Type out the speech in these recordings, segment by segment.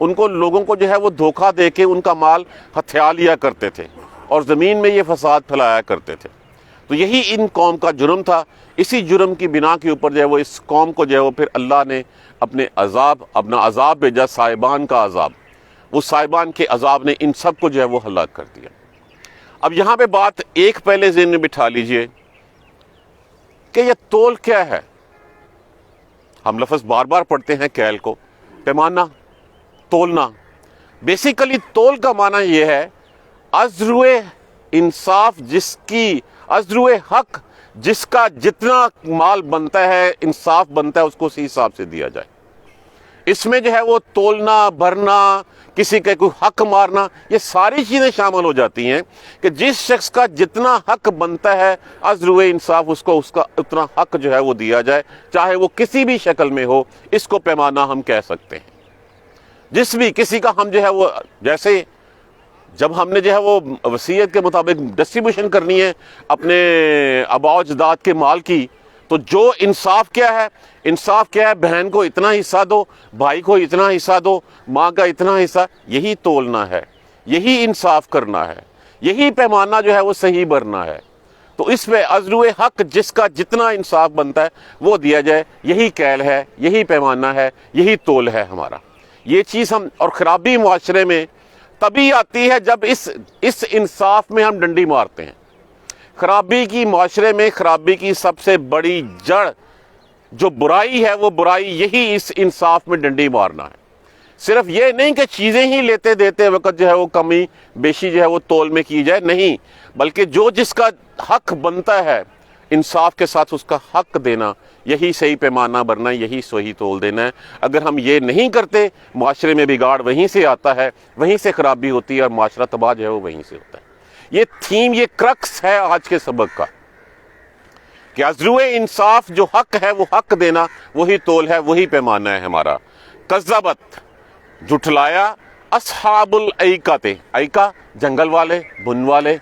ان کو لوگوں کو جو ہے وہ دھوکہ دے کے ان کا مال ہتھیا لیا کرتے تھے اور زمین میں یہ فساد پھیلایا کرتے تھے. تو یہی ان قوم کا جرم تھا. اسی جرم کی بنا کے اوپر جو ہے وہ اس قوم کو جو ہے وہ پھر اللہ نے اپنا عذاب بھیجا، صاحبان کا عذاب. وہ صاحبان کے عذاب نے ان سب کو جو ہے وہ ہلاک کر دیا. اب یہاں پہ بات ایک پہلے ذہن میں بٹھا لیجئے کہ یہ تول کیا ہے. ہم لفظ بار بار پڑھتے ہیں کیل کو، پیمانہ، تولنا. بیسیکلی تول کا معنی یہ ہے ازروئے انصاف، ازروئے حق، جس کا جتنا مال بنتا ہے، انصاف بنتا ہے، اس کو اسی حساب سے دیا جائے. اس میں جو ہے وہ تولنا، بھرنا، کسی کا کوئی حق مارنا، یہ ساری چیزیں شامل ہو جاتی ہیں کہ جس شخص کا جتنا حق بنتا ہے ازروئے انصاف، اس کو اس کا اتنا حق جو ہے وہ دیا جائے، چاہے وہ کسی بھی شکل میں ہو. اس کو پیمانہ ہم کہہ سکتے ہیں. جس بھی کسی کا ہم جو ہے وہ، جیسے جب ہم نے جو ہے وہ وصیت کے مطابق ڈسٹریبیوشن کرنی ہے اپنے آباء و اجداد کے مال کی، تو جو انصاف کیا ہے؟ انصاف کیا ہے؟ بہن کو اتنا حصہ دو، بھائی کو اتنا حصہ دو، ماں کا اتنا حصہ. یہی تولنا ہے، یہی انصاف کرنا ہے، یہی پیمانہ جو ہے وہ صحیح بھرنا ہے. تو اس میں ازروئے حق، جس کا جتنا انصاف بنتا ہے وہ دیا جائے، یہی کیل ہے، یہی پیمانہ ہے، یہی تول ہے ہمارا. یہ چیز ہم، اور خرابی معاشرے میں تبھی آتی ہے جب اس انصاف میں ہم ڈنڈی مارتے ہیں. خرابی کی معاشرے میں خرابی کی سب سے بڑی جڑ جو برائی ہے، وہ برائی یہی اس انصاف میں ڈنڈی مارنا ہے. صرف یہ نہیں کہ چیزیں ہی لیتے دیتے وقت جو ہے وہ کمی بیشی جو ہے وہ تول میں کی جائے، نہیں، بلکہ جو جس کا حق بنتا ہے انصاف کے ساتھ اس کا حق دینا، یہی صحیح پیمانہ بھرنا، یہی صحیح تول دینا ہے. اگر ہم یہ نہیں کرتے، معاشرے میں بگاڑ وہیں سے آتا ہے، وہیں سے خرابی ہوتی ہے، اور معاشرہ تباہ جو ہے وہ وہیں سے ہوتا ہے. یہ تھیم، یہ کرکس ہے آج کے سبق کا کہ ازروئے انصاف جو حق ہے وہ حق دینا، وہی تول ہے، وہی پیمانہ ہے ہمارا. کذبت، جھٹلایا، اصحاب الایکۃ، ایکا جنگل والے، بن والے،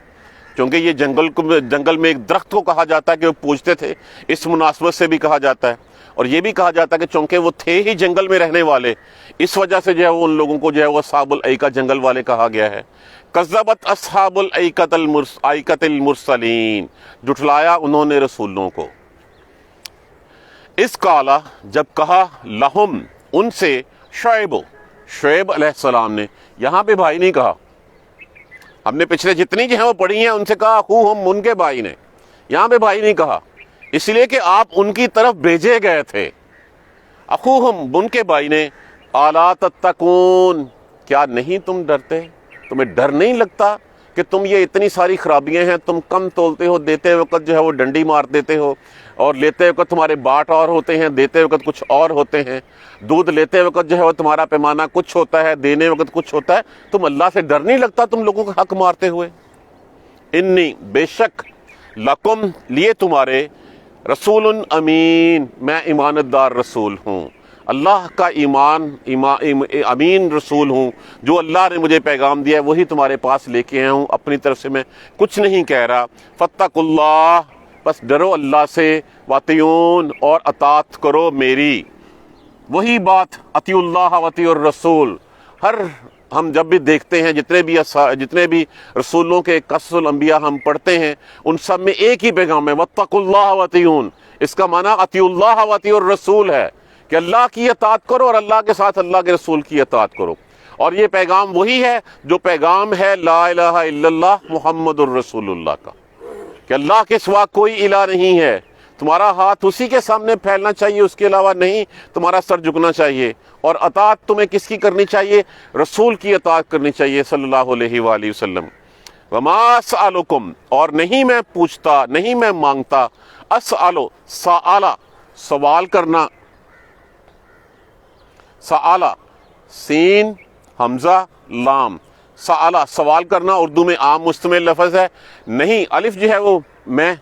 چونکہ یہ جنگل میں ایک درخت کو کہا جاتا ہے کہ وہ پوجتے تھے، اس مناسبت سے بھی کہا جاتا ہے. اور یہ بھی کہا جاتا ہے کہ چونکہ وہ تھے ہی جنگل میں رہنے والے، اس وجہ سے جو ہے وہ ان لوگوں کو جو ہے وہ اصحاب الایکہ، جنگل والے کہا گیا ہے. کذبت اصحاب الایکۃ المرسلین، جھٹلایا انہوں نے رسولوں کو. اس کالا، جب کہا، لہم ان سے، شعیب علیہ السلام نے. یہاں پہ بھائی نہیں کہا، ہم نے پچھلے جتنی جو ہیں وہ پڑھی ہیں ان سے کہا اخوہم، ان کے بھائی نے. یہاں پہ بھائی نہیں کہا، اس لیے کہ آپ ان کی طرف بھیجے گئے تھے. اخوہم، ان کے بھائی نے. الا تتقون، کیا نہیں تم ڈرتے؟ تمہیں ڈر نہیں لگتا کہ تم یہ اتنی ساری خرابیاں ہیں، تم کم تولتے ہو، دیتے وقت جو ہے وہ ڈنڈی مار دیتے ہو، اور لیتے وقت تمہارے باٹ اور ہوتے ہیں، دیتے وقت کچھ اور ہوتے ہیں. دودھ لیتے وقت جو ہے وہ تمہارا پیمانہ کچھ ہوتا ہے، دینے وقت کچھ ہوتا ہے. تم اللہ سے ڈر نہیں لگتا تم لوگوں کا حق مارتے ہوئے؟ انی، بے شک، لکم، لیے تمہارے، رسول امین، میں امانت دار رسول ہوں، اللہ کا امین رسول ہوں. جو اللہ نے مجھے پیغام دیا ہے وہی تمہارے پاس لے کے آیا ہوں، اپنی طرف سے میں کچھ نہیں کہہ رہا. فاتقوا اللہ، بس ڈرو اللہ سے، واطیعون، اور اطاعت کرو میری. وہی بات، اطیعوا اللہ واطیعوا الرسول. ہم جب بھی دیکھتے ہیں جتنے بھی رسولوں کے قصص الانبیاء ہم پڑھتے ہیں، ان سب میں ایک ہی پیغام ہے، واتقوا اللہ واطیعون. اس کا معنی اطیعوا اللہ واطیعوا الرسول ہے کہ اللہ کی اطاعت کرو اور اللہ کے ساتھ اللہ کے رسول کی اطاعت کرو. اور یہ پیغام وہی ہے جو پیغام ہے لا الہ الا اللہ محمد الرسول اللہ کا، کہ اللہ کے سوا کوئی الہ نہیں ہے. تمہارا ہاتھ اسی کے سامنے پھیلنا چاہیے، اس کے علاوہ نہیں. تمہارا سر جھکنا چاہیے، اور اطاعت تمہیں کس کی کرنی چاہیے؟ رسول کی اطاعت کرنی چاہیے صلی اللہ علیہ وآلہ وسلم. وما اسألکم، اور نہیں میں پوچھتا، نہیں میں مانگتا. اسألو، سآلہ، سوال کرنا، سآلہ، سین، حمزہ، لام، سآلہ، سوال کرنا. اردو میں عام مشتمل لفظ ہے. نہیں، الف جو ہے وہ میں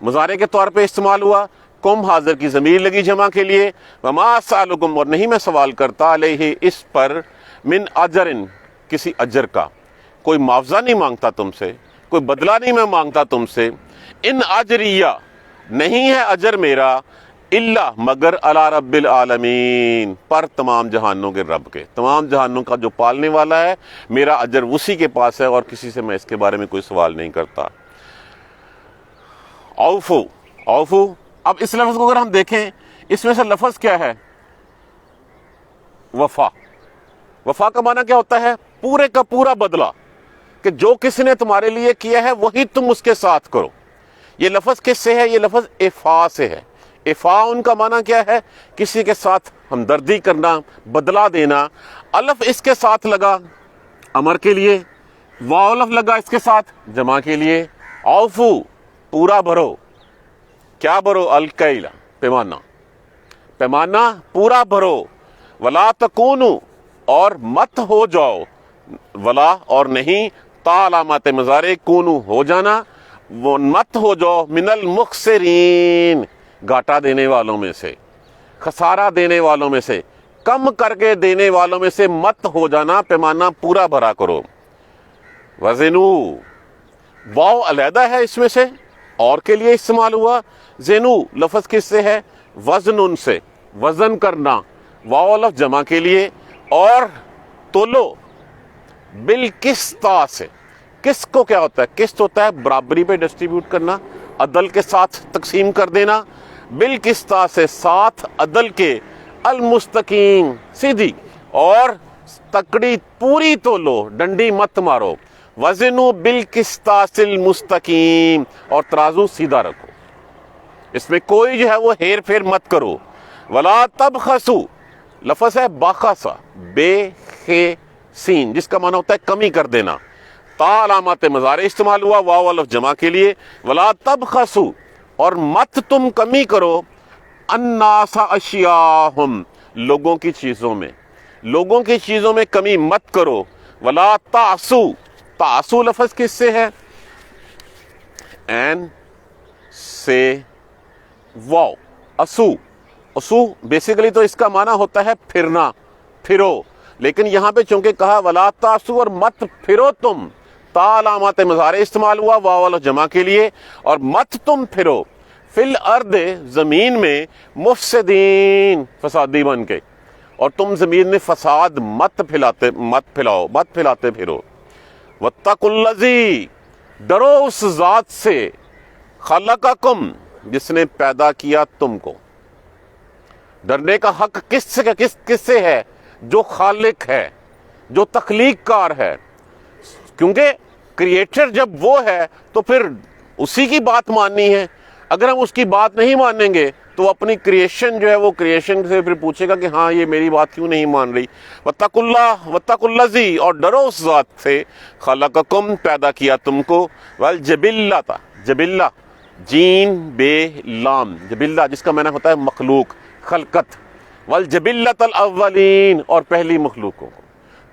مضارع کے طور پہ استعمال ہوا، کم حاضر کی ضمیر لگی جمع کے لیے. وما اسألکم، اور نہیں میں سوال کرتا، علیہ، اس پر، من اجر، کسی اجر کا. کوئی معاوضہ نہیں مانگتا تم سے، کوئی بدلہ نہیں میں مانگتا تم سے. ان اجریہ، نہیں ہے اجر میرا، الا مگر علی رب العالمین پر تمام جہانوں کے رب کے، تمام جہانوں کا جو پالنے والا ہے، میرا اجر اسی کے پاس ہے اور کسی سے میں اس کے بارے میں کوئی سوال نہیں کرتا۔ اوفو، اوفو، اب اس لفظ کو اگر ہم دیکھیں، اس میں سے لفظ کیا ہے؟ وفا۔ وفا کا معنی کیا ہوتا ہے؟ پورے کا پورا بدلہ، کہ جو کسی نے تمہارے لیے کیا ہے وہی تم اس کے ساتھ کرو۔ یہ لفظ کس سے ہے؟ یہ لفظ افا سے ہے۔ افا ان کا معنی کیا ہے؟ کسی کے ساتھ ہمدردی کرنا، بدلہ دینا۔ الف اس کے ساتھ لگا امر کے لیے، واو الف لگا اس کے ساتھ جمع کے لیے۔ اوفو، پورا بھرو۔ کیا بھرو؟ الکیل، پیمانہ، پیمانہ پورا بھرو۔ ولا تکونو، اور مت ہو جاؤ، ولا اور نہیں، تا علامات مضارع، کونو ہو جانا، وہ مت ہو جاؤ، من المخسرین، گھاٹا دینے والوں میں سے، خسارہ دینے والوں میں سے، کم کر کے دینے والوں میں سے مت ہو جانا، پیمانہ پورا بھرا کرو۔ وزنو، واو علیحدہ ہے اس میں سے، اور کے لیے استعمال ہوا۔ زینو لفظ کس سے ہے؟ وزن ان سے، وزن کرنا، واو لفظ جمع کے لیے۔ اور تولو بالقسطا سے، قسط کو کیا ہوتا ہے؟ قسط ہوتا ہے برابری پہ ڈسٹریبیوٹ کرنا، عدل کے ساتھ تقسیم کر دینا۔ بالقسطا سے، ساتھ عدل کے، المستقیم، سیدھی، اور تکڑی پوری تولو، ڈنڈی مت مارو۔ وزنو بالقسطاس المستقیم، اور ترازو سیدھا رکھو، اس میں کوئی جو ہے وہ ہیر پھیر مت کرو۔ ولا تبخسو لفظ ہے باخسا، بے خے سین، جس کا معنی ہوتا ہے کمی کر دینا۔ تا علامات مضارع استعمال ہوا، واو الف جمع کے لیے۔ ولا تبخسو، اور مت تم کمی کرو، الناس اشیاءہم، لوگوں کی چیزوں میں، لوگوں کی چیزوں میں کمی مت کرو۔ ولا تعصو، تعصو لفظ کس سے ہے؟ این سے واو، اسو، اسو بیسیکلی تو اس کا معنی ہوتا ہے پھرنا، پھرو، لیکن یہاں پہ چونکہ کہا ولا تعصو، اور مت پھرو تم، تا علامات مضارع استعمال ہوا، واو الف جمع کے لیے، اور مت تم پھرو، فی الارض زمین میں، مفسدین فسادی بن کے، اور تم زمین میں فساد مت پھیلاؤ، مت پھیلاتے پھرو۔ واتقوا الذی، ڈرو اس ذات سے، خلقکم، جس نے پیدا کیا تم کو۔ ڈرنے کا حق کس سے ہے؟ جو خالق ہے، جو تخلیق کار ہے، کیونکہ کریٹر جب وہ ہے تو پھر اسی کی بات ماننی ہے۔ اگر ہم اس کی بات نہیں مانیں گے تو اپنی کریشن جو ہے وہ کریشن سے پھر پوچھے گا کہ ہاں یہ میری بات کیوں نہیں مان رہی۔ واتقوا اللہ، واتقوا الذی، اور ڈرو اس ذات سے، خلقکم، پیدا کیا تم کو، والجبلۃ، جبلہ جیم بے لام، جبلہ جس کا معنی ہوتا ہے مخلوق، خلقت، والجبلۃ الاولین، اور پہلی مخلوقوں کو،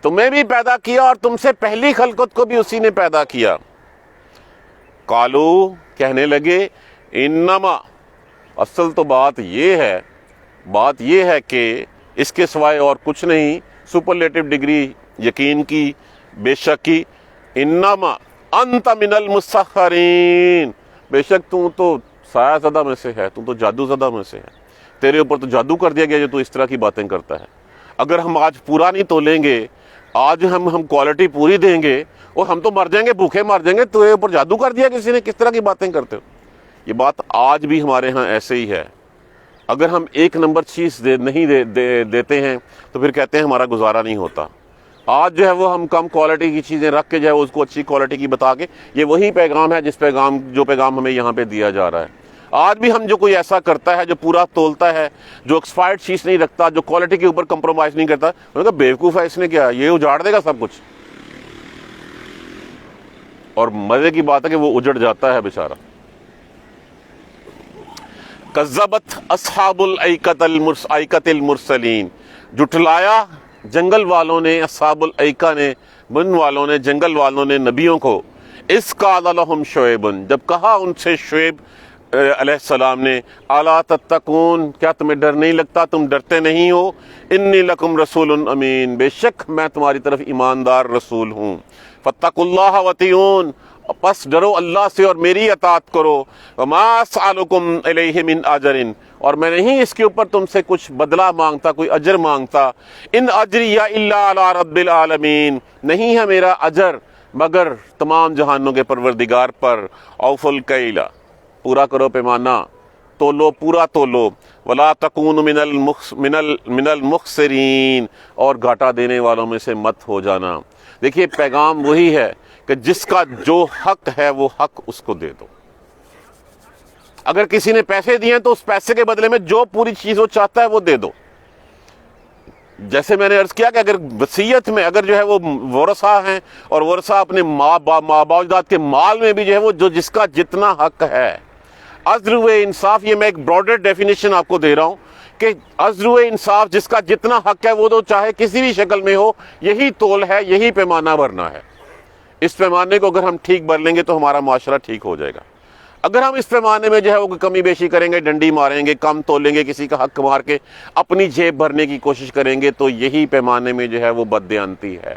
تمہیں بھی پیدا کیا اور تم سے پہلی خلقت کو بھی اسی نے پیدا کیا۔ قالو، کہنے لگے، انما، اصل تو بات یہ ہے کہ اس کے سوائے اور کچھ نہیں، سپرلیٹو ڈگری یقین کی، بے شک کی، انما انت من المسخرین، بے شک تو سایہ زدہ میں سے ہے، تو جادو زدہ میں سے ہے، تیرے اوپر تو جادو کر دیا گیا جو تو اس طرح کی باتیں کرتا ہے۔ اگر ہم آج پورا نہیں تولیں گے، آج ہم کوالٹی پوری دیں گے اور ہم تو مر جائیں گے، بھوکے مر جائیں گے، تو اوپر جادو کر دیا کسی نے، کس طرح کی باتیں کرتے ہو؟ یہ بات آج بھی ہمارے ہاں ایسے ہی ہے۔ اگر ہم ایک نمبر چیز نہیں دیتے ہیں تو پھر کہتے ہیں ہمارا گزارا نہیں ہوتا۔ آج جو ہے وہ ہم کم کوالٹی کی چیزیں رکھ کے جو ہے اس کو اچھی کوالٹی کی بتا کے، یہ وہی پیغام ہے جو پیغام ہمیں یہاں پہ دیا جا رہا ہے۔ آج بھی ہم جو کوئی ایسا کرتا ہے، جو پورا تولتا ہے، جو ایکسپائرڈ چیز نہیں رکھتا، جو کوالٹی کے اوپر کمپرومائز نہیں کرتا، انہوں نے کہا بیوقوف ہے، اس نے کیا، یہ اجاڑ دے گا سب کچھ۔ اور مزے کی بات ہے کہ وہ اجڑ جاتا ہے بیچارہ۔ کذبت اصحاب الایکۃ المرسلین، جھٹلایا جنگل والوں نے، اصحاب الایکہ نے، بن والوں نے، جنگل والوں نے نبیوں کو۔ اذ قال لهم شعیب، جب کہا ان سے شعیب علیہ السلام نے، الا تتقون، کیا تمہیں ڈر نہیں لگتا، تم ڈرتے نہیں ہو؟ انی لکم رسول امین، بے شک میں تمہاری طرف ایماندار رسول ہوں۔ فاتقوا اللہ واطیعون، پس ڈرو اللہ سے اور میری اطاعت کرو. وما اسألکم علیہ من اجر، اور میں نہیں اس کے اوپر تم سے کچھ بدلہ مانگتا، کوئی اجر مانگتا. ان اجری الا علی رب العالمین، نہیں ہے میرا اجر مگر تمام جہانوں کے پروردگار پر. اوفوا الکیل، پورا کرو پیمانہ، تولو پورا تولو. ولا تکونوا من المخسرین، اور گھاٹا دینے والوں میں سے مت ہو جانا. دیکھیے پیغام وہی ہے کہ جس کا جو حق ہے وہ حق اس کو دے دو. اگر کسی نے پیسے دیے تو اس پیسے کے بدلے میں جو پوری چیز وہ چاہتا ہے وہ دے دو. جیسے میں نے عرض کیا کہ اگر وصیت میں اگر جو ہے وہ ورثہ ہیں اور ورثہ اپنے ماں باپ اجداد کے مال میں بھی جو ہے وہ جس کا جتنا حق ہے، عدل و انصاف، یہ میں ایک براڈر ڈیفینیشن آپ کو دے رہا ہوں کہ عدل و انصاف جس کا جتنا حق ہے وہ تو چاہے کسی بھی شکل میں ہو، یہی تول ہے، یہی پیمانہ بھرنا ہے. اس پیمانے کو اگر ہم ٹھیک بھر لیں گے تو ہمارا معاشرہ ٹھیک ہو جائے گا. اگر ہم اس پیمانے میں جو ہے وہ کمی بیشی کریں گے، ڈنڈی ماریں گے، کم تولیں گے، کسی کا حق مار کے اپنی جیب بھرنے کی کوشش کریں گے، تو یہی پیمانے میں جو ہے وہ بددیانتی ہے.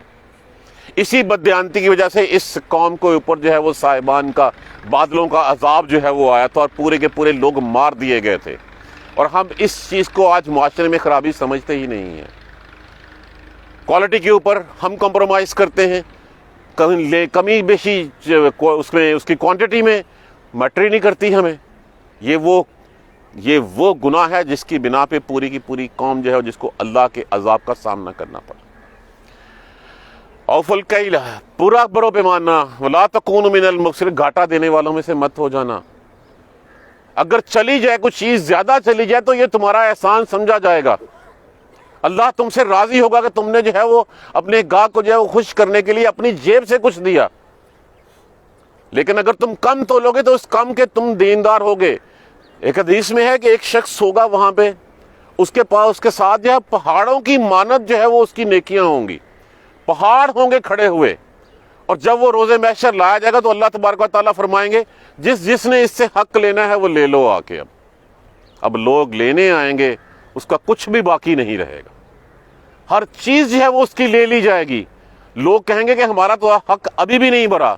اسی بددیانتی کی وجہ سے اس قوم کو اوپر جو ہے وہ صاحبان کا بادلوں کا عذاب جو ہے وہ آیا تھا اور پورے کے پورے لوگ مار دیے گئے تھے. اور ہم اس چیز کو آج معاشرے میں خرابی سمجھتے ہی نہیں ہیں. کوالٹی کے اوپر ہم کمپرومائز کرتے ہیں، کمی بیشی اس کی کوانٹٹی میں میٹر نہیں کرتی ہمیں. یہ وہ گناہ ہے جس کی بنا پہ پوری کی پوری قوم جو ہے جس کو اللہ کے عذاب کا سامنا کرنا پڑا. اوفوا الکیل، پورا برو پیمانہ. ولا تکونوا من المخسرین، گھاٹا دینے والوں میں سے مت ہو جانا. اگر چلی جائے کچھ چیز زیادہ چلی جائے تو یہ تمہارا احسان سمجھا جائے گا. اللہ تم سے راضی ہوگا کہ تم نے جو ہے وہ اپنے گاہ کو جو ہے وہ خوش کرنے کے لیے اپنی جیب سے کچھ دیا. لیکن اگر تم کم تولو گے تو اس کم کے تم دیندار ہوگے. ایک حدیث میں ہے کہ ایک شخص ہوگا وہاں پہ، اس کے پاس اس کے ساتھ جو ہے پہاڑوں کی مانت جو ہے وہ اس کی نیکیاں ہوں گی، پہاڑ ہوں گے کھڑے ہوئے. اور جب وہ روز محشر لایا جائے گا تو اللہ تبارک و تعالیٰ فرمائیں گے جس نے اس سے حق لینا ہے وہ لے لو آ کے. اب لوگ لینے آئیں گے، اس کا کچھ بھی باقی نہیں رہے گا، ہر چیز جو ہے وہ اس کی لے لی جائے گی. لوگ کہیں گے کہ ہمارا تو حق ابھی بھی نہیں بھرا،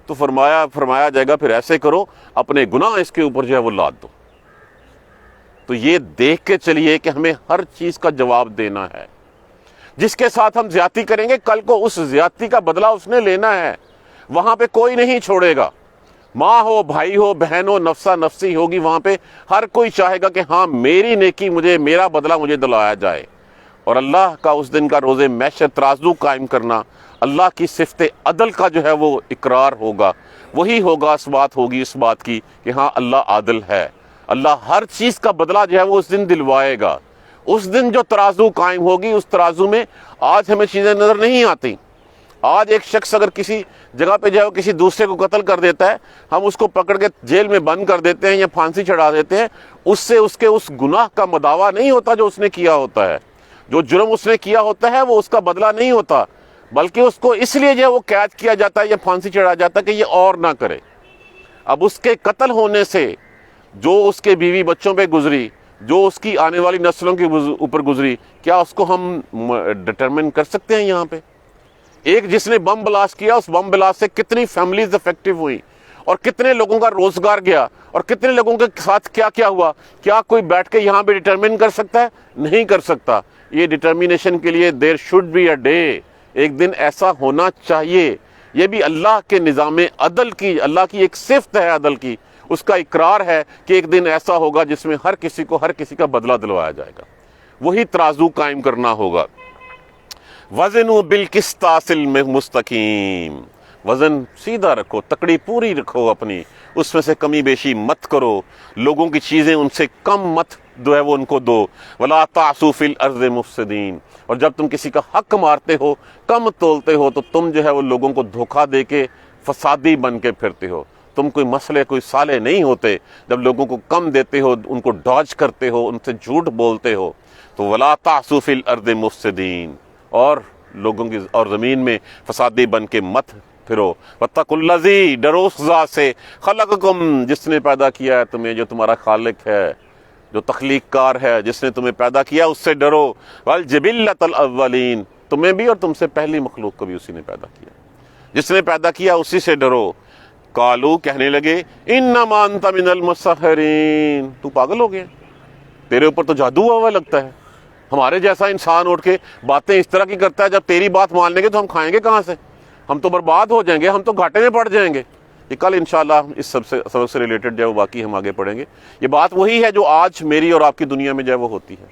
تو فرمایا جائے گا پھر ایسے کرو، اپنے گناہ اس کے اوپر جو ہے وہ لاد دو. تو یہ دیکھ کے چلیے کہ ہمیں ہر چیز کا جواب دینا ہے. جس کے ساتھ ہم زیادتی کریں گے کل کو اس زیادتی کا بدلہ اس نے لینا ہے. وہاں پہ کوئی نہیں چھوڑے گا، ماں ہو، بھائی ہو، بہن ہو، نفسا نفسی ہوگی. وہاں پہ ہر کوئی چاہے گا کہ ہاں میری نیکی میرا بدلہ مجھے دلایا جائے. اور اللہ کا اس دن کا روز محشر ترازو قائم کرنا، اللہ کی صفت عدل کا جو ہے وہ اقرار ہوگا. وہی ہوگا، اس بات ہوگی اس بات کی کہ ہاں اللہ عادل ہے. اللہ ہر چیز کا بدلہ جو ہے وہ اس دن دلوائے گا. اس دن جو ترازو قائم ہوگی، اس ترازو میں آج ہمیں چیزیں نظر نہیں آتی. آج ایک شخص اگر کسی جگہ پہ جائے کسی دوسرے کو قتل کر دیتا ہے، ہم اس کو پکڑ کے جیل میں بند کر دیتے ہیں یا پھانسی چڑھا دیتے ہیں. اس سے اس کے اس گناہ کا مداوع نہیں ہوتا جو اس نے کیا ہوتا ہے. جو جرم اس نے کیا ہوتا ہے وہ اس کا بدلہ نہیں ہوتا، بلکہ اس کو اس لیے جو ہے وہ قید کیا جاتا ہے یا پھانسی چڑھا جاتا ہے کہ یہ اور نہ کرے. اب اس کے قتل ہونے سے جو اس کے بیوی بچوں پہ گزری، جو اس کی آنے والی نسلوں کے اوپر گزری، کیا اس کو ہم ڈٹرمن کر سکتے ہیں؟ یہاں پہ ایک جس نے بم بلاسٹ کیا، اس بم بلاسٹ سے کتنی فیملیز افیکٹو ہوئی اور کتنے لوگوں کا روزگار گیا اور کتنے لوگوں کے ساتھ کیا کیا ہوا. کیا کوئی بیٹھ کے یہاں پہ ڈٹرمن کر سکتا ہے؟ نہیں کر سکتا. یہ ڈٹرمینیشن کے لیے there should be a day, ایک دن ایسا ہونا چاہیے. یہ بھی اللہ کے نظام عدل کی، اللہ کی ایک صفت ہے عدل کی، اس کا اقرار ہے کہ ایک دن ایسا ہوگا جس میں ہر کسی کا بدلہ دلوایا جائے گا. وہی ترازو قائم کرنا ہوگا. وزنوا بالقسطاس المستقیم، وزن سیدھا رکھو، تکڑی پوری رکھو اپنی، اس میں سے کمی بیشی مت کرو. لوگوں کی چیزیں ان سے کم مت جو ہے وہ ان کو دو. ولا تعثوا فی الارض مفسدین، اور جب تم کسی کا حق مارتے ہو، کم تولتے ہو، تو تم جو ہے وہ لوگوں کو دھوکہ دے کے فسادی بن کے پھرتے ہو. تم کوئی مسئلے کوئی صالح نہیں ہوتے جب لوگوں کو کم دیتے ہو، ان کو ڈاج کرتے ہو، ان سے جھوٹ بولتے ہو. تو ولا تعثوا فی الارض مفسدین، اور لوگوں کی اور زمین میں فسادی بن کے مت پھرو. واتقوا الذی، ڈرو اس ذات سے، خلقکم، جس نے پیدا کیا ہے تمہیں، جو تمہارا خالق ہے، جو تخلیق کار ہے، جس نے تمہیں پیدا کیا، اس سے ڈرو. والجبلۃ الاولین، تمہیں بھی اور تم سے پہلی مخلوق کو بھی اسی نے پیدا کیا. جس نے پیدا کیا اسی سے ڈرو. قالو کہنے لگے انما انت من المسحرین، تو پاگل ہو گیا، تیرے اوپر تو جادو ہوا ہوا لگتا ہے، ہمارے جیسا انسان اٹھ کے باتیں اس طرح کی کرتا ہے، جب تیری بات مان لیں گے تو ہم کھائیں گے کہاں سے، ہم تو برباد ہو جائیں گے، ہم تو گھاٹے میں پڑ جائیں گے۔ یہ کل انشاءاللہ اس سبق سے ریلیٹڈ جو ہے وہ باقی ہم آگے پڑھیں گے۔ یہ بات وہی ہے جو آج میری اور آپ کی دنیا میں جو ہے وہ ہوتی ہے۔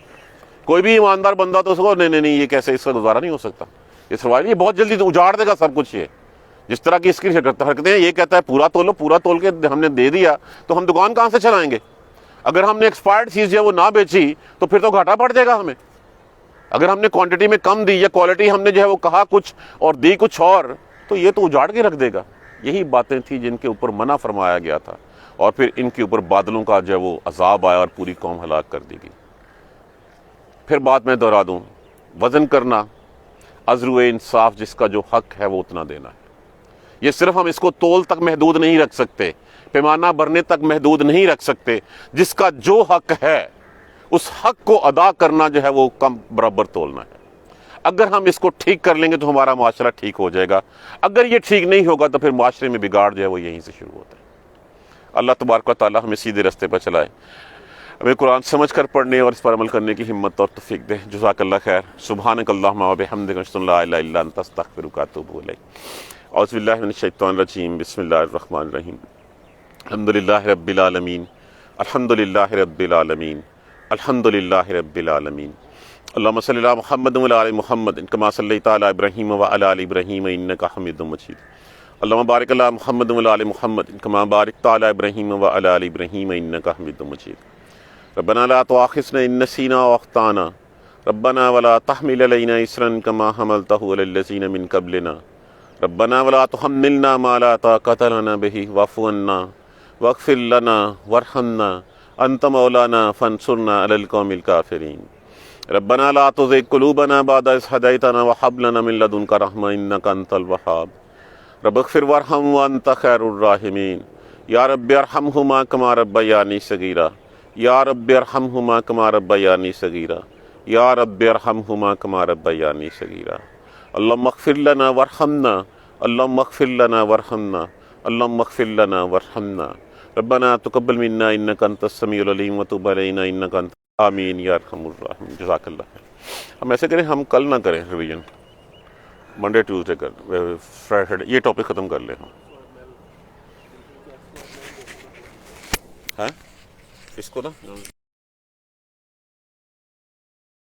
کوئی بھی ایماندار بندہ تو اس کو نہیں یہ کیسے، اس کا گزارا نہیں ہو سکتا، یہ سروائیو، یہ بہت جلدی تو اجاڑ دے گا سب کچھ۔ یہ جس طرح کی اس کی حرکتیں ہیں، یہ کہتا ہے پورا تولو، پورا تول کے ہم نے دے دیا تو ہم دکان کہاں سے چلائیں گے؟ اگر ہم نے ایکسپائرڈ چیز جو ہے وہ نہ بیچی تو پھر تو گھاٹا پڑ جائے گا ہمیں۔ اگر ہم نے کوانٹٹی میں کم دی یا کوالٹی ہم نے جو ہے وہ کہا کچھ اور دی کچھ اور، تو یہ تو اجاڑ کے رکھ دے گا۔ یہی باتیں تھیں جن کے اوپر منع فرمایا گیا تھا، اور پھر ان کے اوپر بادلوں کا جو ہے وہ عذاب آیا اور پوری قوم ہلاک کر دی گئی۔ پھر بات میں دہرا دوں، وزن کرنا، عزر انصاف، جس کا جو حق ہے وہ اتنا دینا ہے۔ یہ صرف ہم اس کو تول تک محدود نہیں رکھ سکتے، پیمانہ بھرنے تک محدود نہیں رکھ سکتے، جس کا جو حق ہے اس حق کو ادا کرنا جو ہے وہ کم برابر تولنا ہے۔ اگر ہم اس کو ٹھیک کر لیں گے تو ہمارا معاشرہ ٹھیک ہو جائے گا، اگر یہ ٹھیک نہیں ہوگا تو پھر معاشرے میں بگاڑ جو ہے وہ یہیں سے شروع ہوتا ہے۔ اللہ تبارک و تعالی ہمیں سیدھے راستے پر چلائے، ہمیں قرآن سمجھ کر پڑھنے اور اس پر عمل کرنے کی ہمت اور توفیق دے۔ جزاک اللہ خیر۔ سبحانک اللہم و بحمدک، اشہد ان لا الہ الا انت، استغفرک و اتوب الیک۔ اعوذ باللہ من الشیطان الرجیم، بسم اللہ الرحمن الرحیم۔ الحمدللہ رب العالمین، الحمدللہ رب العالمین، الحمدللہ رب العالمین۔ اللہم صلی علی محمد وعلی آل محمد کما صلیت علی ابراہیم وعلی آل ابراہیم انک حمید مجید۔ اللہم بارک علی محمد وعلی آل محمد کما بارکت علی ابراہیم وعلی آل ابراہیم انک حمید مجید۔ ربنا لا تؤاخذنا ان نسینا واخطانا، ربنا ولا تحمل علینا اصرا کما حملتہ علی الذین من قبلنا، ربنا ولا تحملنا ما لا طاقۃ لنا به واعف عنا واغفر لنا وارحمنا انت مولانا فانصرنا علی القوم الکافرین۔ ربنا لا تزغ قلوبنا بعد إذ هديتنا وهب لنا من لدنك رحمة إنك أنت الوهاب، رب اغفر وارحم وأنت خير الراحمين، یا رب ارحمهما كما ربياني صغيرا، یا رب ارحمهما كما ربياني صغيرا، یا رب ارحمهما كما ربياني صغيرا۔ اللهم اغفر لنا وارحمنا، اللهم اغفر لنا وارحمنا، اللهم اغفر لنا وارحمنا، ربنا تقبل منا إنك أنت السميع العليم وتب علينا إنك أنت، آمین یا ارحم الراحمین۔ جزاک اللہ خیر۔ ہم ایسے کریں، ہم کل نہ کریں ریویژن، منڈے ٹیوزڈے کر، فرائیڈے یہ ٹاپک ختم کر لیں ہم، ہاں اس کو نا